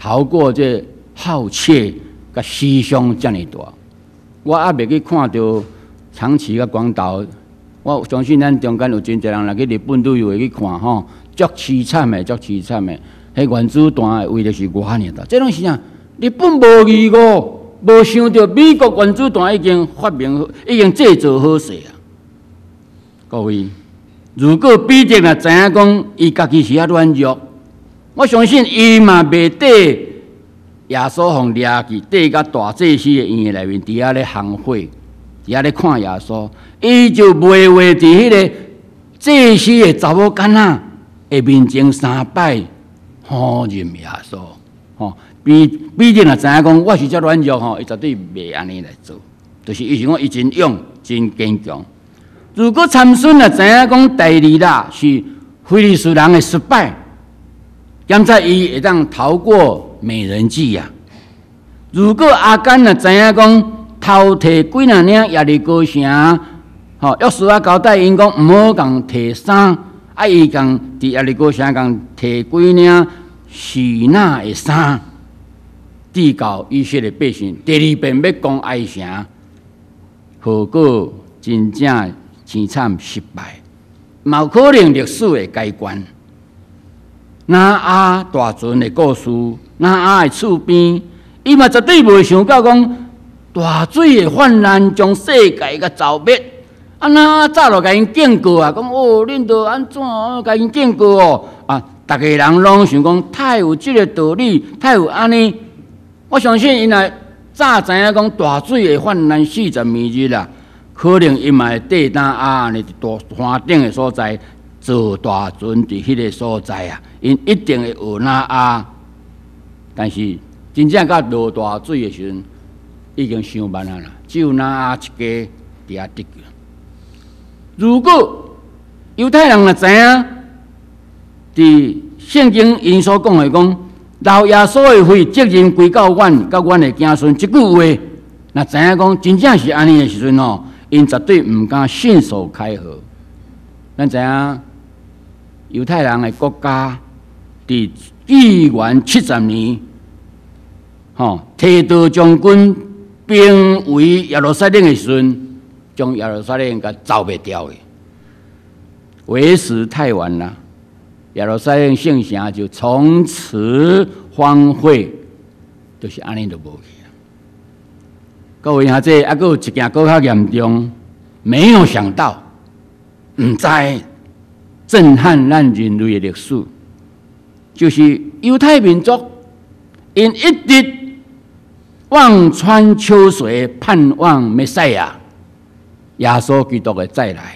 逃过这浩劫甲死伤这么大。我还未去看到长崎甲广岛，我相信咱中间有真侪人来去日本旅游会去看吼，足凄惨的，足凄惨的。迄原子弹的为的是我呢，这拢是啥？日本无义务，无想到美国原子弹已经发明，已经制造好势啊！各位，如果彼得若知影讲伊家己是遐软弱，我相信伊嘛袂缀耶稣互掠去，缀甲大祭司的院内面，伫遐咧行会，伫遐咧看耶稣，伊就袂话伫迄个祭司的查某囡仔的面前3摆呼认耶稣，吼。彼得若知影讲我是遮软弱吼，伊绝对袂安尼来做，就是伊想讲伊真勇真坚强。如果参孙若知影讲第二啦是非利士人的失败，现在伊会当逃过美人计呀。如果阿干若知影讲偷摕几若领耶利哥城，吼，约书亚交代因讲毋好共摕衫，伊共伫耶利哥城共摕几领示拿的衫。递到以色列百姓，第二遍要攻哀城，后果真正凄惨失败，嘛有可能历史的改观。拿阿大船的故事，拿阿的厝边，伊嘛绝对袂想到讲大水的泛滥将世界甲消灭。那早就甲因警告啊，讲哦，恁着安怎甲因警告哦？啊，逐个人拢想讲太有即个道理，太有安尼。我相信因来早知影讲大水会泛滥42日啦，可能因嘛会缀当安尼大山顶的所在坐大船伫迄个所在啊，因一定会学那啊。但是真正到落大水的时阵，已经伤慢啊啦，只有那啊一家伫遐得救。如果犹太人若知影，伫圣经因所讲的讲。老耶稣的血责任归到阮，甲阮的子孙。即句话，若知影讲真正是安尼的时阵吼，因绝对毋敢信手开河。咱知影犹太人的国家伫纪元70年，吼，提多将军兵围耶路撒冷的时阵，将耶路撒冷甲走袂掉的，为时太晚了。耶路撒冷圣城就从此荒废，就是安尼就无去了。各位兄弟，还佫有一件更较严重，没有想到，毋知震撼咱人类的历史，就是犹太民族因一直望穿秋水，盼望弥赛亚耶稣基督的再来。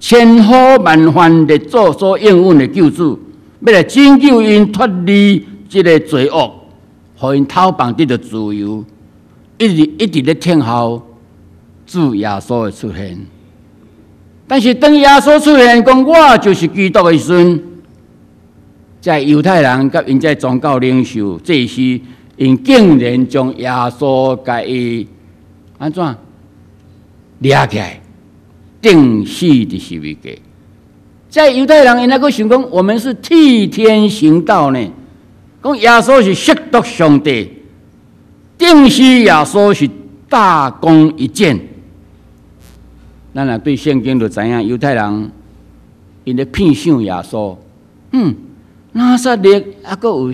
千呼万唤列祖所应允的救主，要来拯救因脱离这个罪恶，互因头放得到自由，一直咧听候主耶稣的出现。但是当耶稣出现，讲我就是基督的时阵，在犹太人甲因在宗教领袖祭司，因竟然将耶稣甲伊安怎掠起来？定死的十字架，在犹太人因那个想讲，我们是替天行道呢。讲耶稣是亵渎上帝，定死耶稣是大功一件。咱若对圣经就知影，犹太人因咧骗想耶稣，拿撒勒还佫有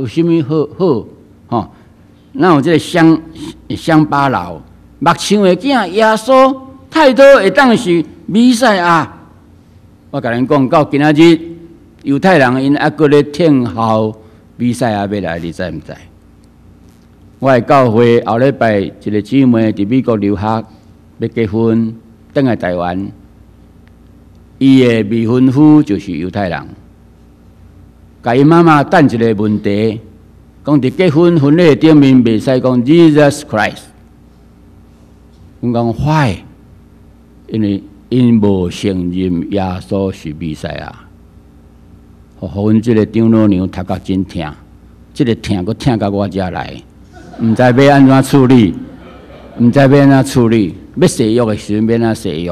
有啥物好哪有这个乡巴佬，目睭的囝耶稣。太多会当是弥赛亚，我甲恁讲到今仔日，犹太人因还佫咧听候弥赛亚要来，你知毋知？我的教会后礼拜一个姊妹伫美国留学，要结婚，转来台湾，伊的未婚夫就是犹太人，甲伊妈妈等一个问题，讲伫结婚婚礼顶面袂使讲 Jesus Christ， 阮讲 why？因为因无承认耶稣是弥赛亚，互阮即个长老娘读甲真疼，即个疼佫疼到我遮来，毋知要安怎处理，毋知要安怎处理，要洗浴的时阵要安怎洗浴，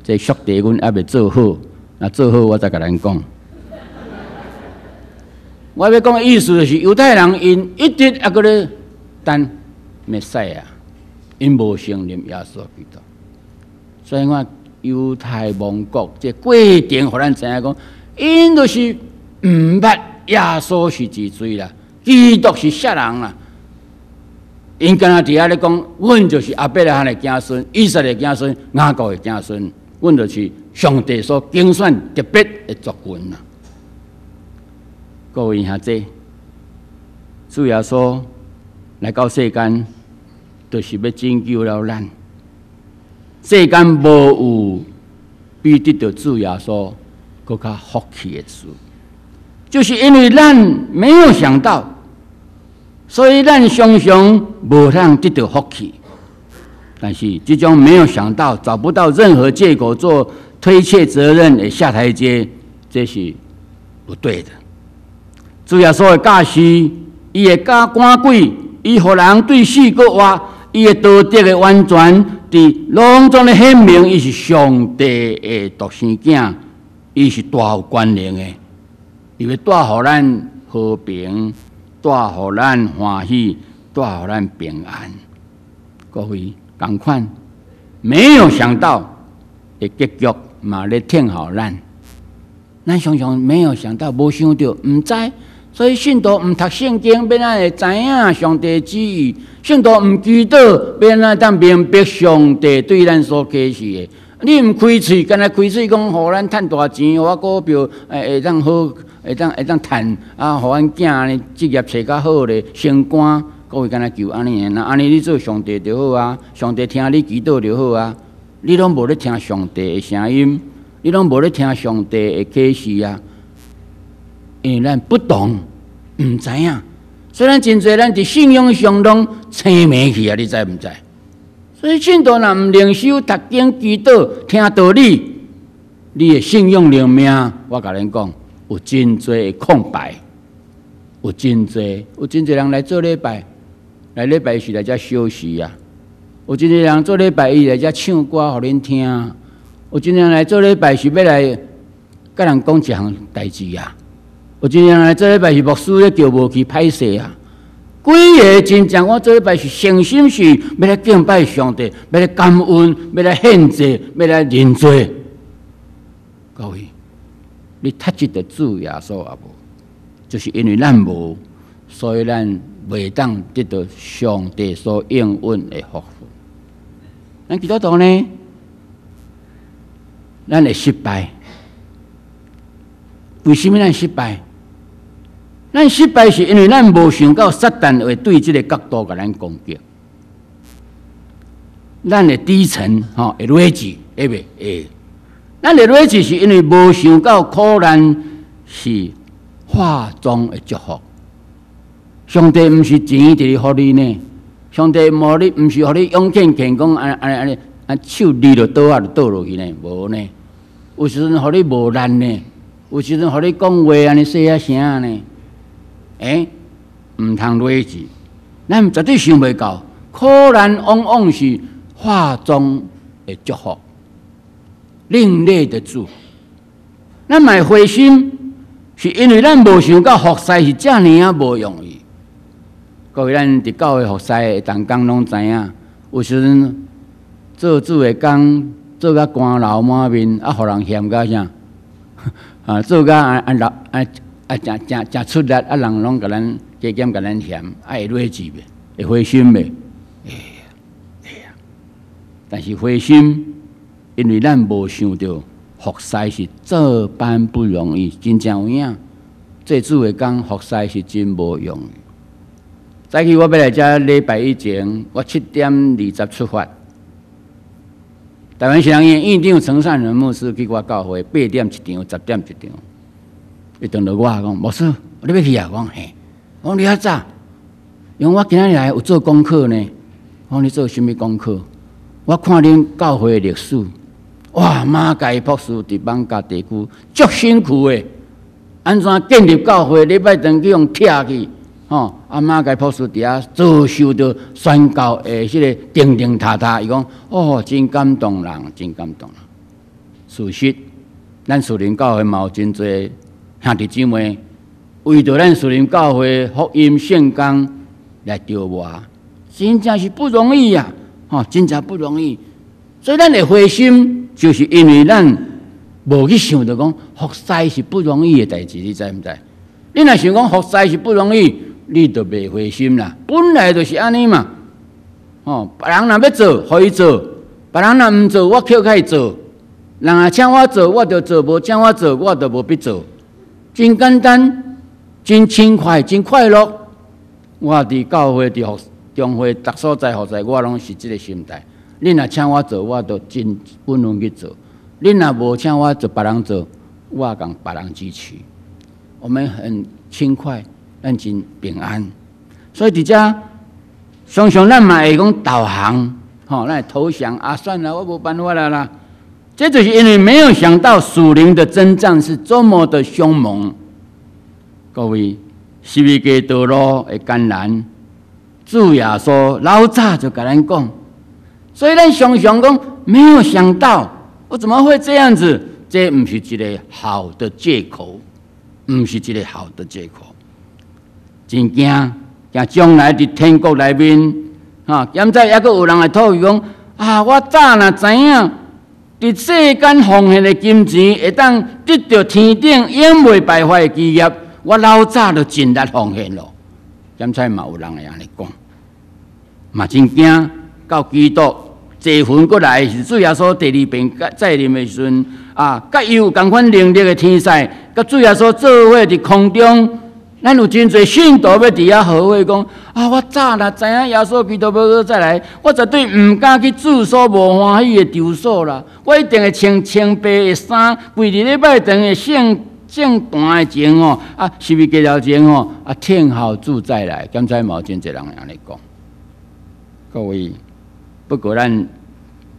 这宿题阮还未做好，若做好我再甲咱讲。我要讲的意思就是犹太人因一直还搁咧等弥赛亚，因无承认耶稣基督，所以我犹太亡国这过程，互咱知影讲，因就是毋捌耶稣是治罪啦，基督是杀人啦。因敢若伫遐咧讲，阮就是亚伯拉罕的子孙，以色列的子孙，雅各的子孙，阮就是上帝所拣选特别的族群啦。各位兄弟，主耶稣来到世间，就是要拯救了咱。世间无有比得到主耶稣更加福气的事，就是因为咱没有想到。所以，咱常常无通得到福气，但是这种没有想到、找不到任何借口做推卸责任的下台阶，这是不对的。主耶稣的教示，伊会教赶鬼，伊互人对死搁活，伊的道德的完全，伫隆重的显明，伊是上帝的独生子，伊是大有权能的，伊要带互咱和平。带互咱欢喜，带互咱平安。各位同款，没有想到的结局嘛咧听候咱。咱常常没有想到，无想到，毋知，所以信徒毋读圣经，要咱会知影上帝旨意；信徒毋祈祷，要咱当明白上帝对咱所启示的。你毋开喙，干那开喙讲，互咱趁大钱，互我股票会当好。会当趁啊，互阮囝呢职业找较好咧，升官，各位敢若求安尼个，那安尼你做上帝就好啊，上帝听你祈祷就好啊。你拢无咧听上帝的声音，你拢无咧听上帝的启示啊。因为咱不懂，毋知影，虽然真侪咱伫信仰上拢青迷去啊，你知毋知？所以信徒若毋灵修、读经、祈祷、听道理，你的信仰灵命，我甲恁讲。有真多的空白，有真多人来做礼拜，来礼拜是来遮休息啊。有真多人做礼拜，伊来遮唱歌，互恁听。有真多人来做礼拜是要来甲人讲一项代志啊。有真多人来做礼拜是牧师咧叫无去歹势啊。规个真正我做礼拜是诚心是要来敬拜上帝，要来感恩，要来献祭，要来认罪。各位。你读这个主耶稣也无，就是因为咱无，所以咱袂当得到上帝所应允的福分。咱基督徒呢，咱会失败。为什么咱失败？咱失败是因为咱无想到撒旦会对这个角度甲咱攻击。咱的底层会累积，会袂会？咱的累积是因为无想到苦难是化中的祝福。上帝毋是钱伫咧互你呢，上帝无你毋是互你勇健健讲安尼手离就倒啊就倒落去呢，无呢。有时阵互你无力呢，有时阵互你讲话安尼细啊声呢，毋通累积。咱绝对想袂到，苦难往往是化中的祝福。另类的主，咱买灰心，是因为咱无想到服侍是遮尔啊无容易。各位，咱伫教会服侍，逐工拢知影，有时阵做主的工做甲肝流满面，互人嫌甲啥，做甲诚出力，人拢甲咱加减甲咱嫌，会累积袂，会灰心袂，会啊。但是灰心。因为咱无想到服侍是这般不容易，真正有影。做主的讲服侍是真无容易。早起我要来遮礼拜以前，我7:20出发。台湾圣院院长陈善仁牧师去我教会8点一场，10点一场。伊等到我讲，牧师，你要去啊？我讲嘿，我讲你遐早，因为我今仔日来有做功课呢。我讲你做什么功课？我看恁教会的历史。哇！马街博士伫艋舺地区足辛苦诶，安怎建立教会？礼拜堂去用拆去，马街博士伫遐遭受到宣教诶，迄个叮叮塔塔，伊讲真感动人，真感动人。事实，咱树林教会嘛有真侪兄弟姊妹，为着咱属灵教会福音圣工来着磨，真正是不容易呀！真正不容易。所以咱的灰心，就是因为咱无去想到讲服侍是不容易的代志，你知唔知？你若想讲服侍是不容易，你就袂灰心啦。本来就是安尼嘛。别人若要做，互伊做；别人若唔做，我捡开做。人若请我做，我就做；无请我做，我就无必做。真简单，真轻快，真快乐。我伫教会、伫中会、逐所在服侍，我拢是即个心态。你若请我做，我就真本分去做；你若无请我做，别人做，我共别人支持。我们很轻快，咱真平安。所以伫遮。常常咱嘛会讲导航，咱会投降啊！算了，我无办法了啦。这就是因为没有想到属灵的征战是多么的凶猛。各位，十字架道路会艰难，主耶稣老早就甲咱讲，所以咱常常讲没有想到，我怎么会这样子？这不是一个好的借口，不是一个好的借口，真惊。将来伫天国内面，现在还阁有人来讨论讲我早若知影，伫世间奉献的金钱会当得到天顶永袂败坏的基业，我老早就尽力奉献咯。现在嘛有人会安尼讲，嘛真惊到基督坐魂过来是主耶稣第二遍再临的时阵甲伊有同款能力的天使，甲主耶稣做伙伫空中。咱有真侪信徒要伫遐和会讲我早若知影耶稣基督要再来，我绝对唔敢去住所无欢喜的住所啦。我一定会穿青白的衫，规日礼拜堂的圣坛的前十字架了前听候主再来。刚才毛真侪人安尼讲，各位，不过咱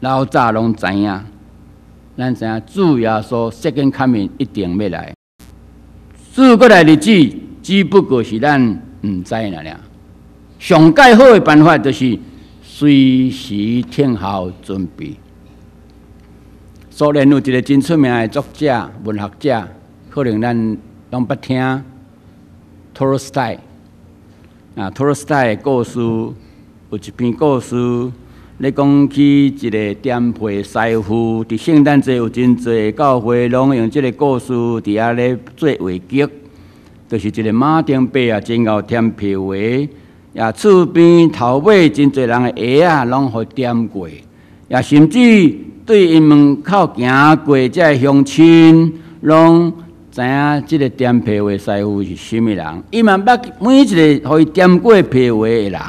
老早拢知影，咱知影主耶稣second coming一定要来，主过来日子。只不过是咱唔知啦俩，上介好的办法就是随时听候准备。苏联有一个真出名的作者、文学者，可能咱拢捌听托尔斯泰。托尔斯泰的故事有一篇故事，咧讲起一个颠沛师傅，伫圣诞节有真侪教会拢用这个故事伫遐咧做话剧。就是一个马丁伯真够添皮话，也厝边头尾真侪人的鞋拢互点过，也甚至对因门口行过这乡亲，拢知影这个点皮话师傅是甚物人。伊嘛捌每一个互伊点过皮话的人。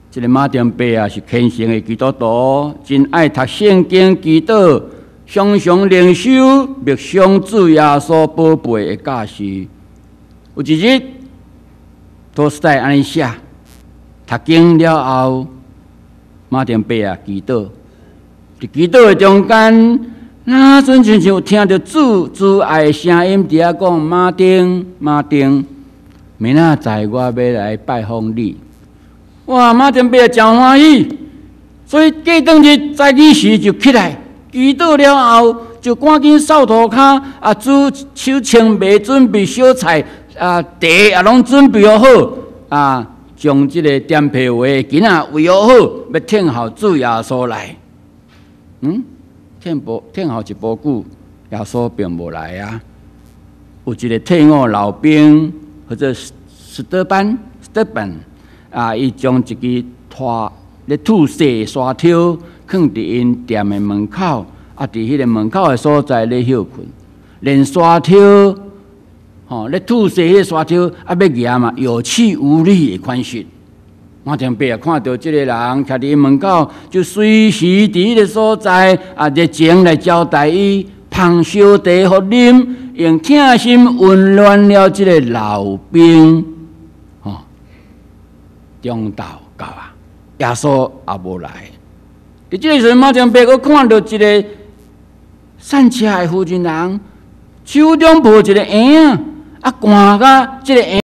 这个马丁伯是虔诚的基督徒，真爱读圣经祈祷，常常灵修默想主耶稣宝贝的教示。有一日，托尔斯泰安尼写，读经了后，马丁伯祈祷，伫祈祷的中间，那阵亲像听到主爱的声音伫遐讲：马丁，明仔载我要来拜访你。哇！马丁伯真欢喜，所以过当日在日时就起来祈祷了后，就赶紧扫涂骹，煮手清白，准备小菜。茶也拢准备好，将这个点皮话囡仔喂好，要听候主耶稣来。听候一步久，耶稣并无来啊。有一个退伍老兵，或者斯德班，伊将一支咧吐丝的沙条放伫因店的门口，伫迄个门口的所在咧休困，连沙条。咧吐丝迄个沙条要举嘛，有气无力的款式。马丁伯看到这个人徛伫门口，就随时伫迄个所在热情来招待伊，捧烧茶互啉，用疼心温暖了这个老兵。中昼到耶稣也无来。伫这个时阵，马丁伯佫看到一个散车的负责人手中抱一个婴仔。赶甲即个婴